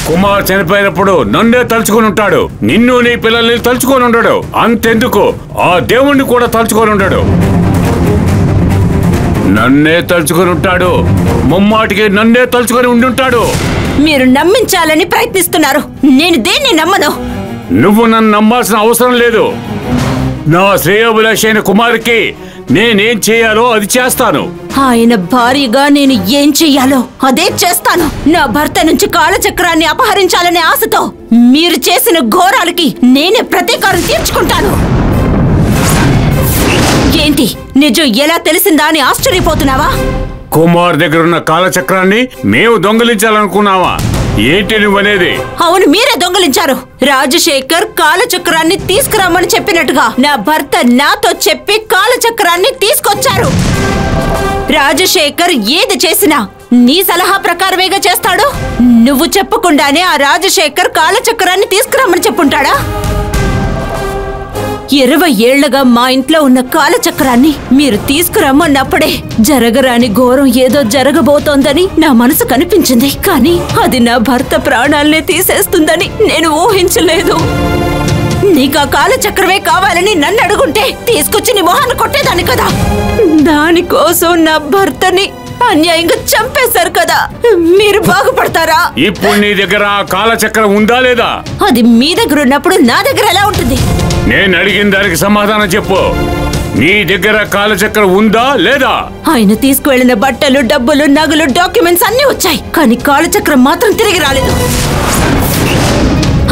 కుమార్ చనిపోయినప్పుడు నన్నే తలుచుకొని ఉంటాడు, నిన్ను నీ పిల్లల్ని తలుచుకొని ఉండడు. అంతెందుకు ఆ దేవుణ్ణి కూడా తలుచుకొని ఉండడు, నన్నే తలుచుకొని ఉంటాడు. ముమ్మాటికి నన్నే తలుచుకొని ఉండుంటాడు. మీరు నమ్మించాలని ప్రయత్నిస్తున్నారు, నేను దేన్ని నమ్మను. నువ్వు నన్ను నమ్మాల్సిన అవసరం లేదు. నా శ్రేయోభిలాషి అయిన కుమార్కి నేనేం చేయాలో అది చేస్తాను. ఆయన భార్యగా నేను ఏం చెయ్యాలో అదే చేస్తాను. నా భర్త నుంచి కాలచక్రాన్ని అపహరించాలనే ఆశతో మీరు చేసిన ఘోరాలకి నేనే ప్రతీకారం తీర్చుకుంటాను. ఏంటి నిజం ఎలా తెలిసిందా అని ఆశ్చర్యపోతున్నావా? కుమార్ దగ్గరున్న కాలచక్రాన్ని మేము దొంగిలించాలనుకున్నావా? ఏంటి నువ్వనేది? అవును, మీరే దొంగిలించారు. రాజశేఖర్ కాలచక్రాన్ని తీసుకురమ్మని చెప్పినట్టుగా నా భర్త నాతో చెప్పి కాలచక్రాన్ని తీసుకొచ్చారు. రాజశేఖర్ ఏది చేసినా నీ సలహా ప్రకారమేగా చేస్తాడు. నువ్వు చెప్పకుండానే ఆ రాజశేఖర్ కాలచక్రాన్ని తీసుకురమ్మని చెప్పుంటాడా? 20 ఏళ్లుగా మా ఇంట్లో ఉన్న కాలచక్రాన్ని మీరు తీసుకురమ్మన్నప్పుడే జరగరాని ఘోరం ఏదో జరగబోతోందని నా మనసు కనిపించింది. కానీ అది నా భర్త ప్రాణాల్నే తీసేస్తుందని నేను ఊహించలేదు. నీకు ఆ కాలచక్రమే కావాలని నన్ను అడుగుంటే తీసుకొచ్చి నీ మొహాన్ని కొట్టేదాన్ని కదా. దానికోసం నా భర్తని అన్యాయంగా చంపేశారు కదా. మీరు బాగుపడతారా? ఇప్పుడు నీ దగ్గర ఆ కాలచక్రం ఉందా లేదా? అది మీ దగ్గర ఉన్నప్పుడు నా దగ్గర ఎలా ఉంటుంది? నేను అడిగిన దానికి సమాధానం చెప్పు. నీ దగ్గర కాలచక్రం ఉందా లేదా? ఆయన తీసుకువెళ్లిన బట్టలు, డబ్బులు, నగలు, డాక్యుమెంట్స్ అన్ని వచ్చాయి, కానీ కాలచక్రం మాత్రం తిరిగి రాలేదు.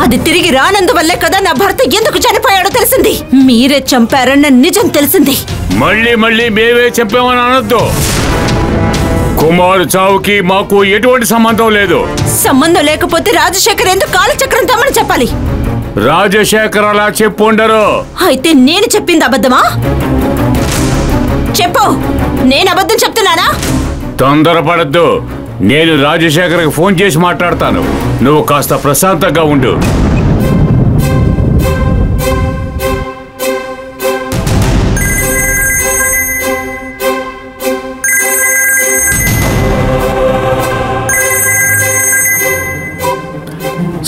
అది తిరిగి రానందువల్లే కదా నా భర్త ఎందుకు చనిపోయాడో తెలిసింది. మీరే చంపారన్న నిజం తెలిసింది. మళ్ళీ మళ్ళీ మేమే చెప్పామని అనొద్దు. కుమారు చావుకి మాకు ఎటువంటి సంబంధం లేదు. సంబంధం లేకపోతే రాజశేఖర్ ఎందుకు కాలచక్రం తమ్మని చెప్పాలి? రాజశేఖర్ అలా చెప్పుండరు. అయితే నేను చెప్పింది అబద్ధమా? చెప్పు, నేను అబద్ధం చెప్తున్నానా? తొందరపడద్దు. నేను రాజశేఖర్కి ఫోన్ చేసి మాట్లాడతాను. నువ్వు కాస్త ప్రశాంతంగా ఉండు.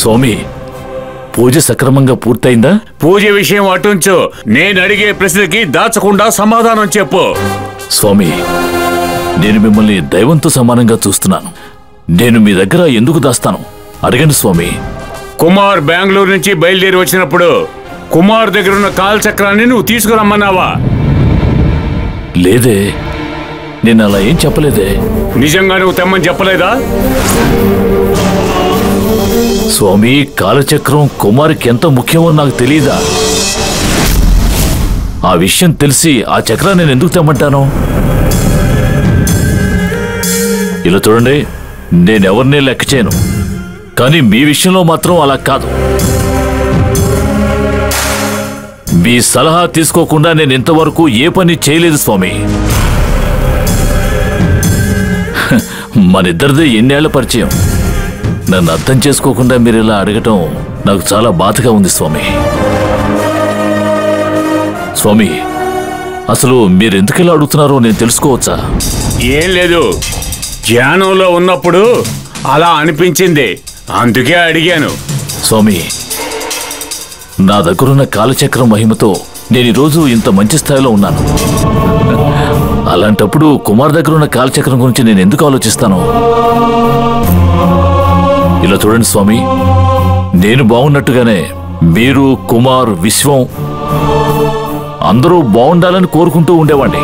స్వామి, పూజ సక్రమంగా పూర్తయిందా? పూజ విషయం అటుంచు. నేను అడిగే ప్రశ్నకి దాచకుండా సమాధానం చెప్పు. స్వామి, నేను మిమ్మల్ని దైవంతో సమానంగా చూస్తున్నాను. నేను మీ దగ్గర ఎందుకు దాస్తాను? అడగండి స్వామి. కుమార్ బెంగళూరు నుంచి బయలుదేరి వచ్చినప్పుడు కుమార్ దగ్గర ఉన్న కాలచక్రాన్ని నువ్వు తీసుకురమ్మన్నావా? లేదే, నేను అలా ఏం చెప్పలేదే. నిజంగా నువ్వు తెమ్మని చెప్పలేదా? స్వామి, కాలచక్రం కుమార్కి ఎంత ముఖ్యమో నాకు తెలియదా? ఆ విషయం తెలిసి ఆ చక్రాన్ని నేను ఎందుకు తెమ్మంటాను? ఇలా చూడండి, నేనెవరినే లెక్క చేయను, కానీ మీ విషయంలో మాత్రం అలా కాదు. మీ సలహా తీసుకోకుండా నేను ఇంతవరకు ఏ పని చేయలేదు స్వామి. మనిద్దరిదే ఎన్నేళ్ల పరిచయం. నన్ను అర్థం చేసుకోకుండా మీరు ఇలా అడగటం నాకు చాలా బాధగా ఉంది స్వామి. స్వామి, అసలు మీరెందుకు ఇలా అడుగుతున్నారో నేను తెలుసుకోవచ్చా? ఏం లేదు, ధ్యానంలో ఉన్నప్పుడు అలా అనిపించింది, అందుకే అడిగాను. స్వామి, నా దగ్గరున్న కాలచక్రం మహిమతో నేను ఈరోజు ఇంత మంచి స్థాయిలో ఉన్నాను. అలాంటప్పుడు కుమార్ దగ్గరున్న కాలచక్రం గురించి నేను ఎందుకు ఆలోచిస్తాను? ఇలా చూడండి స్వామి, నేను బాగున్నట్టుగానే మీరు, కుమార్, విశ్వం అందరూ బాగుండాలని కోరుకుంటూ ఉండేవాడిని.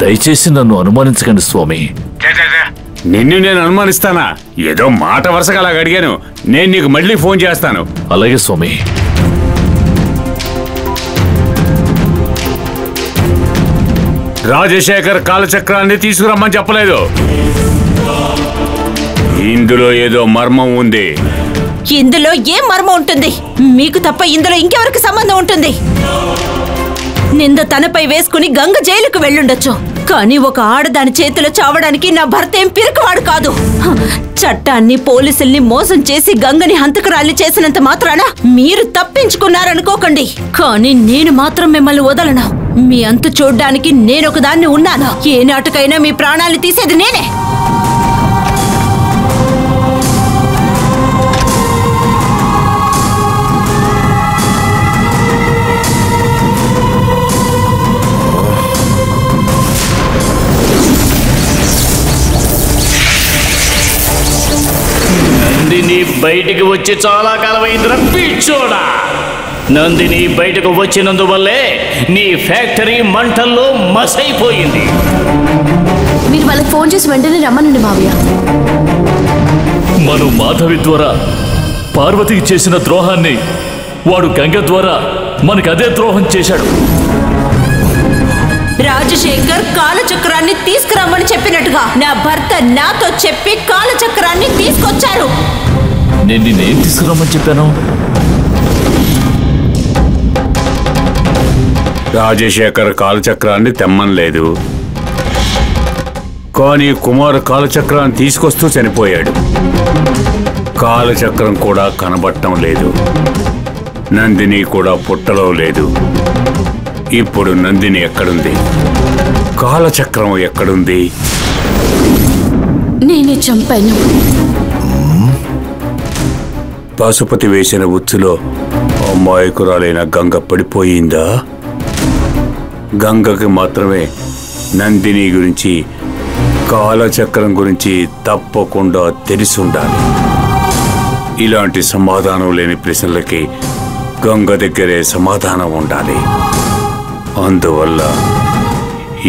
దయచేసి నన్ను అనుమానించకండి స్వామి. నిన్ను నేను అనుమానిస్తానా? ఏదో మాట వరుసగా అలాగ అడిగాను. నేను నీకు మళ్ళీ ఫోన్ చేస్తాను. అలాగే స్వామి. రాజశేఖర్ కాలచక్రాన్ని తీసుకురమ్మని చెప్పలేదు. ఇందులో ఏదో మర్మం ఉంది. ఇందులో ఏం మర్మం ఉంటుంది? మీకు తప్ప ఇందులో ఇంకెవరికి సంబంధం ఉంటుంది? నింద తనపై వేసుకుని గంగ జైలుకు వెళ్ళుండొచ్చు, కానీ ఒక ఆడదాని చేతిలో చావడానికి నా భర్త ఏం పిరికివాడు కాదు. చట్టాన్ని, పోలీసుల్ని మోసం చేసి గంగని హంతకురాల్ని చేసినంత మాత్రాన మీరు తప్పించుకున్నారనుకోకండి. కానీ నేను మాత్రం మిమ్మల్ని వదలను. మీ అంతు చూడ్డానికి నేనొకదాన్ని ఉన్నాను. ఏ నాటికైనా మీ ప్రాణాలు తీసేది నేనే. బయటికి వచ్చి చాలా కాలమైందిరా పిచ్చోడా. నందిని బయటకు వచ్చినందువల్లే నీ ఫ్యాక్టరీ మంటల్లో మసైపోయింది. మీరు వాళ్ళకి ఫోన్ చేసి వెంటనే రమ్మనండి మావయ్య. మనం మాధవి ద్వారా పార్వతికి చేసిన ద్రోహాన్ని వాడు గంగ ద్వారా మనకి అదే ద్రోహం చేశాడు. రాజశేఖర్ కాలచక్రాన్ని తీసుకురమ్మని చెప్పినట్టుగా నా భర్త నాతో చెప్పి కాలచక్రాన్ని తీసుకొచ్చారు. నేను నిన్నేం తీసుకురమ్మని చెప్పాను? రాజశేఖర్ కాలచక్రాన్ని తెమ్మనలేదు, కానీ కుమార్ కాలచక్రాన్ని తీసుకొస్తూ చనిపోయాడు. కాలచక్రం కూడా కనబడటం లేదు. నందిని కూడా పుట్టలో లేదు. ఇప్పుడు నందిని ఎక్కడుంది? కాలచక్రం ఎక్కడుంది? నేనే చంపాను. పశుపతి వేసిన ఉచ్చులో అమాయకురాలైన గంగ పడిపోయిందా? గంగకి మాత్రమే నందిని గురించి, కాలచక్రం గురించి తప్పకుండా తెలిసి ఉండాలి. ఇలాంటి సమాధానం లేని ప్రశ్నలకి గంగ దగ్గరే సమాధానం ఉండాలి. అందువల్ల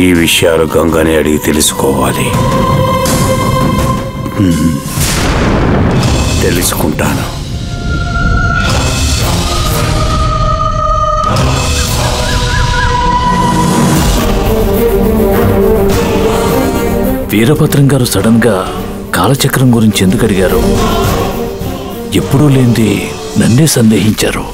ఈ విషయాలు గంగని అడిగి తెలుసుకోవాలి. తెలుసుకుంటాను. వీరభద్రం గారు సడన్ గా కాలచక్రం గురించి ఎందుకు అడిగారు? ఎప్పుడూ లేనిది నన్నే సందేహించారు.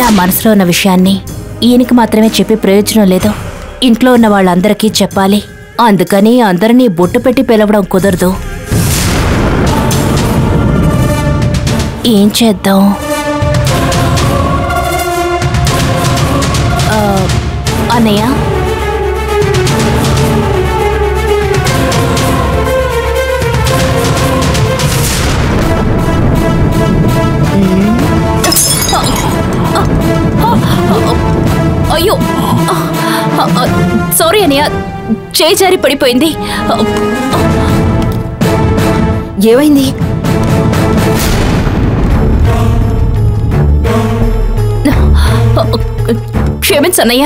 నా మనసులో ఉన్న విషయాన్ని ఈయనకి మాత్రమే చెప్పి ప్రయోజనం లేదు. ఇంట్లో ఉన్న వాళ్ళందరికీ చెప్పాలి. అందుకని అందరినీ బొట్టు పెట్టి పిలవడం కుదరదు. ఏం చేద్దాం? అన్నయ్య, అయ్యో సారీ అన్నయ్య, చేయి జారి పడిపోయింది. ఏమైంది? క్షమించన్నయ్య.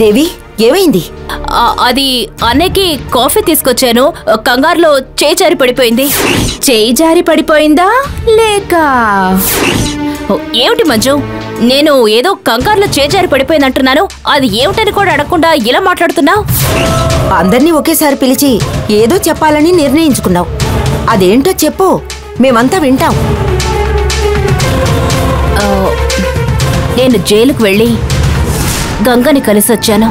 దేవి, ఏమైంది? అది అన్నయ్యకి కాఫీ తీసుకొచ్చాను. కంగారులో చేయి జారి పడిపోయింది. చేయి జారి పడిపోయిందా లేక? ఏమిటి మంజు, నేను ఏదో కంగారులో చేయి జారి పడిపోయిందంటున్నాను. అది ఏమిటని కూడా అడగకుండా ఇలా మాట్లాడుతున్నావు? అందరినీ ఒకేసారి పిలిచి ఏదో చెప్పాలని నిర్ణయించుకున్నావు. అదేంటో చెప్పు, మేమంతా వింటాం. నేను జైలుకు వెళ్ళి గంగని కలిసొచ్చాను.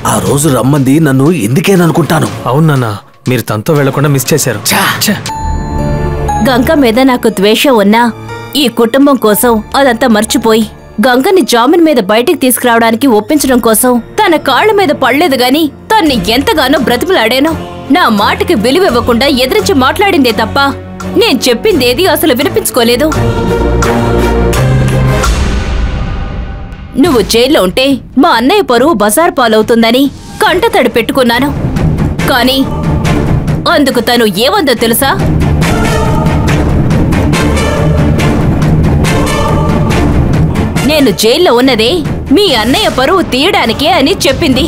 ఆ రోజు రమ్మంది నన్ను ఎందుకేననుకుంటాను. అవునన్నా, మీరు తనతో వెళ్లకుండా మిస్ చేశారు. గంగ మీద నాకు ద్వేషం ఉన్నా ఈ కుటుంబం కోసం అదంతా మర్చిపోయి గంగని జామీన్ మీద బయటికి తీసుకురావడానికి ఒప్పించడం కోసం తన కాళ్ల మీద పడలేదు గాని తన్ని ఎంతగానో బ్రతిమలాడాను. నా మాటకి విలువివ్వకుండా ఎదిరించి మాట్లాడిందే తప్ప నేను చెప్పిందేది అసలు వినిపించుకోలేదు. నువ్వు జైల్లో ఉంటే మా అన్నయ్య పరువు బజార్ పాలవుతుందని కంటతడి పెట్టుకున్నాను. కానీ అందుకు తను ఏమందో తెలుసా? నేను జైల్లో ఉన్నదే మీ అన్నయ్య పరువు తీయడానికే అని చెప్పింది.